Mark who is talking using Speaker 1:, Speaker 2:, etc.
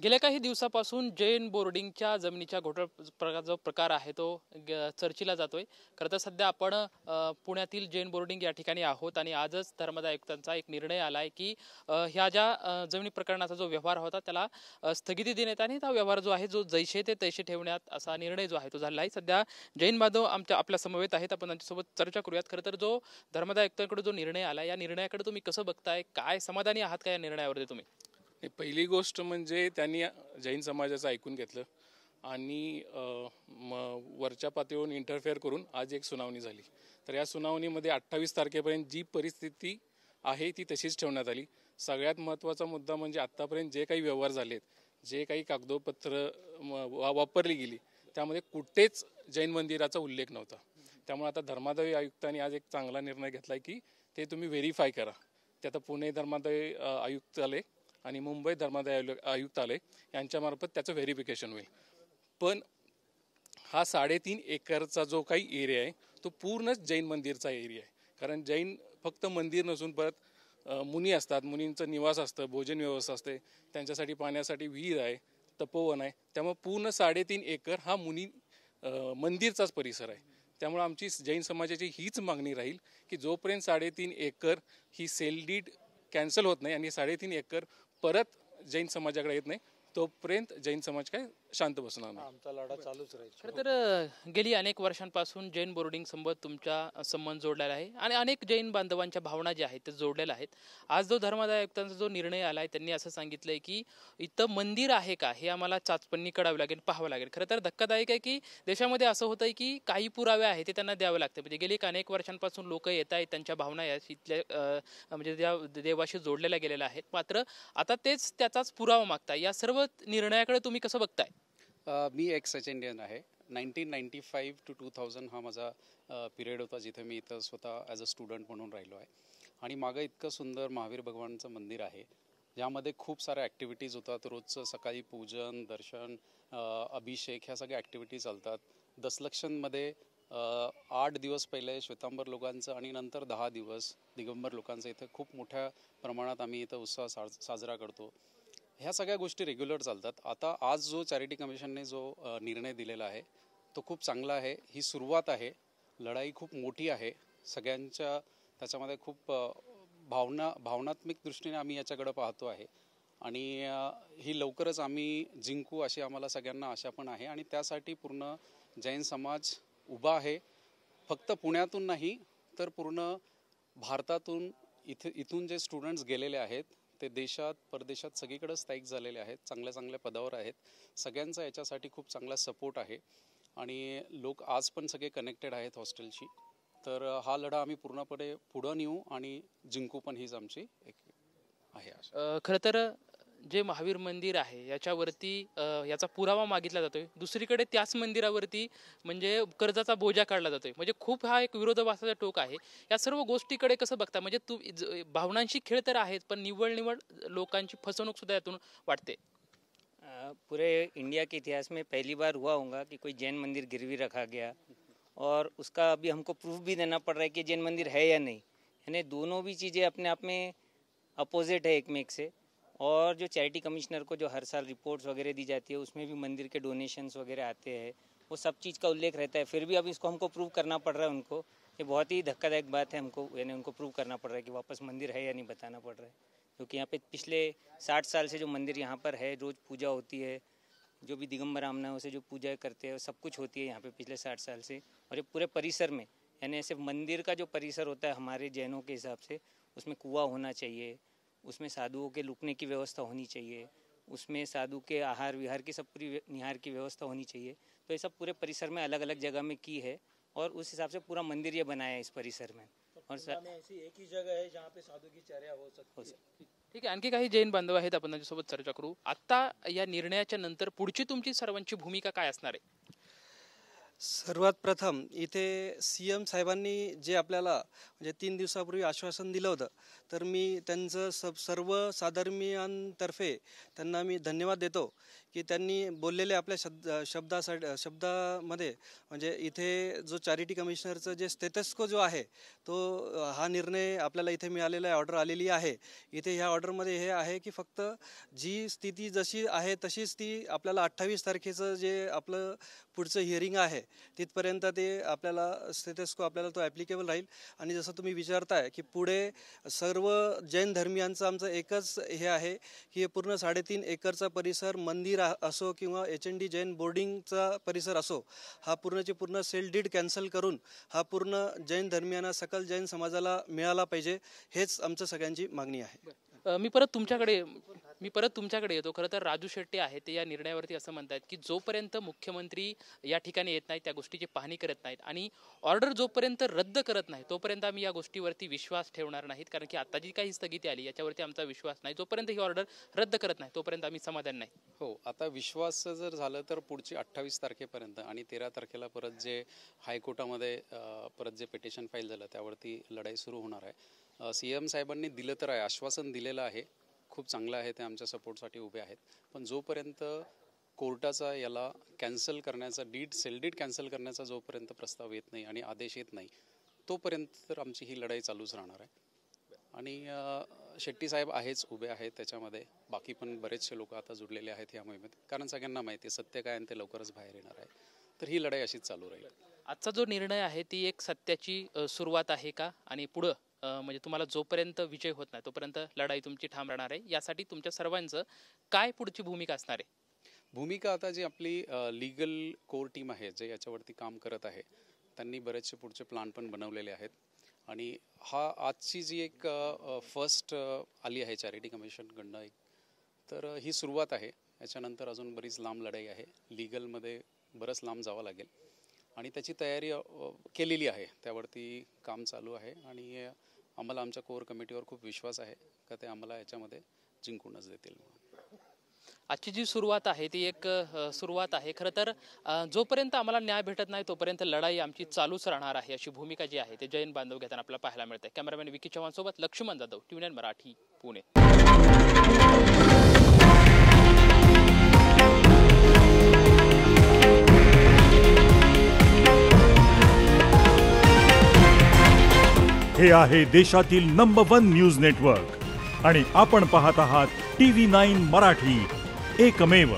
Speaker 1: गेल्या काही दिवसापासून जैन बोर्डिंगच्या जमिनीच्या घोटाळा जो प्रकार आहे तो चर्चेला जातोय. खरं तर सध्या आपण पुण्यातील जैन बोर्डिंग या ठिकाणी आहोत आणि आजच धर्मादाय आयुक्तांचा एक निर्णय आलाय की ह्या ज्या जमिनी प्रकरणाचा जो व्यवहार होता त्याला स्थगिती देण्यात आणि हा व्यवहार जो आहे जो जैसे ते तैसे ठेवण्यात असा निर्णय जो आहे तो झाला आहे. सध्या जैन बांधव आपल्या समवेत आहेत, आपण त्यांच्यासोबत चर्चा करूयात. खरं तर जो धर्मादाय आयुक्तांकडे जो निर्णय आला या निर्णयाकडे तुम्ही कसं बघताय, काय समाधानी आहात का या निर्णयावरती तुम्ही?
Speaker 2: पहिली गोष्ट म्हणजे त्यांनी जैन समाजाचं ऐकून घेतलं आणि वरच्या पातळीवरून इंटरफेअर करून आज एक सुनावणी झाली. तर या सुनावणीमध्ये 28 तारखेपर्यंत जी परिस्थिती आहे ती तशीच ठेवण्यात आली. सगळ्यात महत्त्वाचा मुद्दा म्हणजे आत्तापर्यंत जे काही व्यवहार झालेत, जे काही कागदोपत्र वापरली गेली त्यामध्ये कुठेच जैन मंदिराचा उल्लेख नव्हता. त्यामुळे आता धर्मादाय आयुक्तांनी आज एक चांगला निर्णय घेतला की ते तुम्ही व्हेरीफाय करा. ते आता पुणे धर्मादाय आयुक्तालय आणि मुंबई धर्मादाय आयुक्तालय यांच्यामार्फत त्याचं व्हेरिफिकेशन होईल. पण हा 3.5 एकरचा जो काही एरिया आहे तो पूर्णच जैन मंदिरचा एरिया आहे. कारण जैन फक्त मंदिर नसून परत मुनी असतात, मुनींचं निवास असतं, भोजन व्यवस्था असते, त्यांच्यासाठी पाण्यासाठी विहीर आहे, तपोवन आहे. त्यामुळे पूर्ण 3.5 एकर हा मुनी मंदिरचाच परिसर आहे. त्यामुळे आमची जैन समाजाची हीच मागणी राहील की जोपर्यंत 3.5 एकर ही सेल डीड कॅन्सल होत नाही आणि 3.5 एकर परत जैन समाजाकडे येत नाही तोपर्यंत जैन समाज काय शांत बसणार नाही.
Speaker 3: आमचा लढा चालूच राहील.
Speaker 1: खरं तर गेली अनेक वर्षांपासून जैन बोर्डिंग सोबत तुमचा संबंध जोडलेला आहे आणि अनेक जैन बांधवांच्या भावना ज्या आहेत ते जोडलेल्या आहेत. आज जो धर्मादाय आयुक्तांचा जो निर्णय आलाय त्यांनी असं सांगितलंय की इथं मंदिर आहे का हे आम्हाला चाचपणी काढावी लागेल, पाहावं लागेल. खरं तर धक्कादायक आहे की देशामध्ये असं होतंय की काही पुरावे आहेत ते त्यांना द्यावे लागते. म्हणजे गेली अनेक वर्षांपासून लोक येत आहेत, त्यांच्या भावना या इथल्या म्हणजे त्या देवाशी जोडलेल्या गेलेल्या आहेत, मात्र आता तेच त्याचाच पुरावा मागताय. या सर्व निर्णयाकडे तुम्ही कसं बघताय?
Speaker 4: मी एक्स इंडियन आहे. 1995 to 2000 हा माझा पिरियड होता जिथे मी इथं स्वतः ॲज अ स्टुडंट म्हणून राहिलो आहे. आणि मागं इतकं सुंदर महावीर भगवानचं मंदिर आहे ज्यामध्ये खूप साऱ्या ॲक्टिव्हिटीज होतात. रोजचं सकाळी पूजन, दर्शन, अभिषेक ह्या सगळ्या ॲक्टिव्हिटी चालतात. दसलक्षणमध्ये 8 दिवस पहिले श्वेतांबर लोकांचं आणि नंतर 10 दिवस दिगंबर लोकांचं इथं खूप मोठ्या प्रमाणात आम्ही इथं उत्सव साजरा करतो. ह्या सगळ्या गोष्टी रेग्युलर चालतात. आता आज जो चॅरिटी कमिशनने जो निर्णय दिलेला आहे तो खूप चांगला आहे. ही सुरुवात आहे. लढाई खूप मोठी आहे. सगळ्यांच्या त्याच्यामध्ये खूप भावनात्मक दृष्टीने आम्ही याच्याकडे पाहतो आहे आणि ही लवकरच आम्ही जिंकू अशी आम्हाला सगळ्यांना आशा पण आहे. आणि त्यासाठी पूर्ण जैन समाज उभा आहे. फक्त पुण्यातून नाही तर पूर्ण भारतातून इथून जे स्टुडंट्स गेलेले आहेत ते देशात परदेशात सगळीकडे स्थायिक झालेले आहेत, चांगल्या चांगल्या पदावर आहेत. सगळ्यांचा याच्यासाठी खूप चांगला सपोर्ट आहे आणि लोक आज पण सगळे कनेक्टेड आहेत हॉस्टेलशी. तर हा लढा आम्ही पूर्णपणे पुढं नेऊ आणि जिंकू पण हीच आमची एक आहे आशा.
Speaker 1: खरं तर जे महावीर मंदिर आहे याच्यावरती याचा पुरावा मागितला जातोय, दुसरीकडे त्याच मंदिरावरती म्हणजे कर्जाचा बोजा काढला जातोय. म्हणजे खूप हा एक विरोधाभासाचा टोक आहे. या सर्व गोष्टीकडे कसं बघता? म्हणजे भावनांशी खेळ तर आहेत पण निवड लोकांची फसवणूक सुद्धा यातून वाटते.
Speaker 5: पूरे इंडिया के इतिहास में पहली बार हुआ होगा कि कोई जैन मंदिर गिरवी रखा गया और उसका अभी हमको प्रूफ भी देना पड़ रहा है कि जैन मंदिर है या नहीं. यानी दोनों भी चीज़ें अपने आप में अपोजिट है एक में एक से. और जो चैरिटी कमिश्नर को जो हर साल रिपोर्ट्स वगैरह दी जाती है उसमें भी मंदिर के डोनेशंस वगैरह आते हैं, वो सब चीज़ का उल्लेख रहता है. फिर भी अब इसको हमको प्रूव करना पड़ रहा है उनको. ये बहुत ही धक्कादायक बात है हमको, यानी उनको प्रूव करना पड़ रहा है कि वापस मंदिर है या नहीं बताना पड़ रहा है. क्योंकि यहाँ पे पिछले 60 साल से जो मंदिर यहाँ पर है, रोज़ पूजा होती है, जो भी दिगंबर आमनाओं से जो पूजा करते हैं सब कुछ होती है यहाँ पे पिछले 60 साल से. और ये पूरे परिसर में यानी ऐसे मंदिर का जो परिसर होता है हमारे जैनों के हिसाब से उसमें कुआं होना चाहिए, उसमें साधुओं के लुकने की व्यवस्था होनी चाहिए, उसमें साधु के आहार विहार की सब पूरी निहार की व्यवस्था होनी चाहिए. तो ये सब पूरे परिसर में अलग अलग जगह में की है और उस हिसाब से पूरा मंदिर ये बनाया है इस परिसर में.
Speaker 3: और ऐसी एक ही जगह है जहाँ पे साधु की चर्या हो सकती है.
Speaker 1: ठीक आहे, आणखी काही जैन बांधव आहेत, आपण त्यांच्यासोबत चर्चा करू. आता या निर्णयाच्या नंतर पुढची तुमची सर्वांची भूमिका काय असणार आहे?
Speaker 6: सर्वात प्रथम इथे CM साहेबांनी जे आपल्याला म्हणजे 3 दिवसापूर्वी आश्वासन दिलं होतं, तर मी त्यांचं सर्वसाधारणतर्फे त्यांना मी धन्यवाद देतो की त्यांनी बोललेले आपल्या शब्दामध्ये म्हणजे इथे जो चॅरिटी कमिशनरचं जे स्टेटस्को जो आहे तो हा निर्णय आपल्याला इथे मिळालेला आहे, ऑर्डर आलेली आहे. इथे ह्या ऑर्डरमध्ये हे आहे की फक्त जी स्थिती जशी आहे तशीच ती आपल्याला 28 तारखेचं जे आपलं पुढचं हिअरिंग आहे तिथपर्यंत ते आपल्याला स्टेटस्को आपल्याला तो ॲप्लिकेबल राहील. आणि जसं तुम्ही विचारताय की पुढे सर्व जैन धर्मियांचं आमचं एकच हे आहे की हे पूर्ण 3.5 एकरचा परिसर मंदिर असो किंवा HND जैन बोर्डिंगचा परिसर असो, हा पूर्णचे पूर्ण सेल डीड कॅन्सल करून हा पूर्ण जैन धर्मियांना सकल जैन समाजाला मिळाला पाहिजे, हेच आमचं सगळ्यांची मागणी आहे.
Speaker 1: मी परत तुमच्याकडे येतो. खरं तर राजू शेट्टी आहे ते या निर्णयावरती असं म्हणतात की जोपर्यंत मुख्यमंत्री या ठिकाणी येत नाहीत, त्या गोष्टीची पाहणी करत नाहीत आणि ऑर्डर जोपर्यंत रद्द करत नाही तोपर्यंत आम्ही या गोष्टीवरती विश्वास ठेवणार नाहीत, कारण की आता जी काही स्थगिती आली याच्यावरती आमचा विश्वास नाही. जोपर्यंत ही ऑर्डर रद्द करत नाही तोपर्यंत आम्ही समाधान नाही.
Speaker 4: हो, आता विश्वास जर झालं तर पुढची 28 तारखेपर्यंत आणि 13 तारखेला परत जे हायकोर्टामध्ये परत जे पिटिशन फाईल झालं त्यावरती लढाई सुरू होणार आहे. CM साहेबांनी दिलं तर आहे, आश्वासन दिलेलं आहे, खूप चांगलं आहे, ते आमच्या सपोर्टसाठी उभे आहेत. पण जोपर्यंत कोर्टाचा याला कॅन्सल करण्याचा सेल डीड कॅन्सल करण्याचा जोपर्यंत प्रस्ताव येत नाही आणि आदेश येत नाही तोपर्यंत तर आमची ही लढाई चालूच राहणार आहे. आणि शेट्टी साहेब आहेच उभे आहेत त्याच्यामध्ये, बाकी पण बरेचसे लोक आता जुडलेले आहेत या मोहिमेत, कारण सगळ्यांना माहिती आहे सत्य काय आणि ते लवकरच बाहेर येणार आहे. तर ही लढाई अशीच चालू राहील.
Speaker 1: आजचा जो निर्णय आहे ती एक सत्याची सुरुवात आहे का, आणि पुढं म्हणजे तुम्हाला जोपर्यंत विजय होत नाही तोपर्यंत लढाई तुमची ठाम राहणार आहे, यासाठी तुमच्या सर्वांचं काय पुढची भूमिका असणार आहे?
Speaker 4: भूमिका आता जी आपली लीगल कोर टीम आहे जे याच्यावरती काम करत आहे त्यांनी बरेचसे पुढचे प्लान पण बनवलेले आहेत. आणि हा आजची जी एक फर्स्ट आली आहे चॅरिटी कमिशनकडनं एक, तर ही सुरुवात आहे. याच्यानंतर अजून बरीच लांब लढाई आहे, लीगलमध्ये बरंच लांब जावं लागेल आणि त्याची तयारी केलेली आहे, त्यावरती काम चालू आहे. आणि आम्हाला आमच्या कोर कमिटीवर खूप विश्वास आहे का ते आम्हाला याच्यामध्ये जिंकूनच देतील.
Speaker 1: आजची जी सुरुवात आहे ती एक सुरुवात आहे. खरं तर जोपर्यंत आम्हाला न्याय भेटत नाही तोपर्यंत लढाई आमची चालूच राहणार आहे, अशी भूमिका जी आहे ते जैन बांधव घेताना आपल्याला पाहायला मिळते. कॅमेरामॅन विकी चव्हाण सोबत लक्ष्मण जाधव, TVNN मराठी, पुणे.
Speaker 7: हे आहे देशातील नंबर 1 न्यूज नेटवर्क आणि आपण पाहत आहात TV9 मराठी, एकमेव.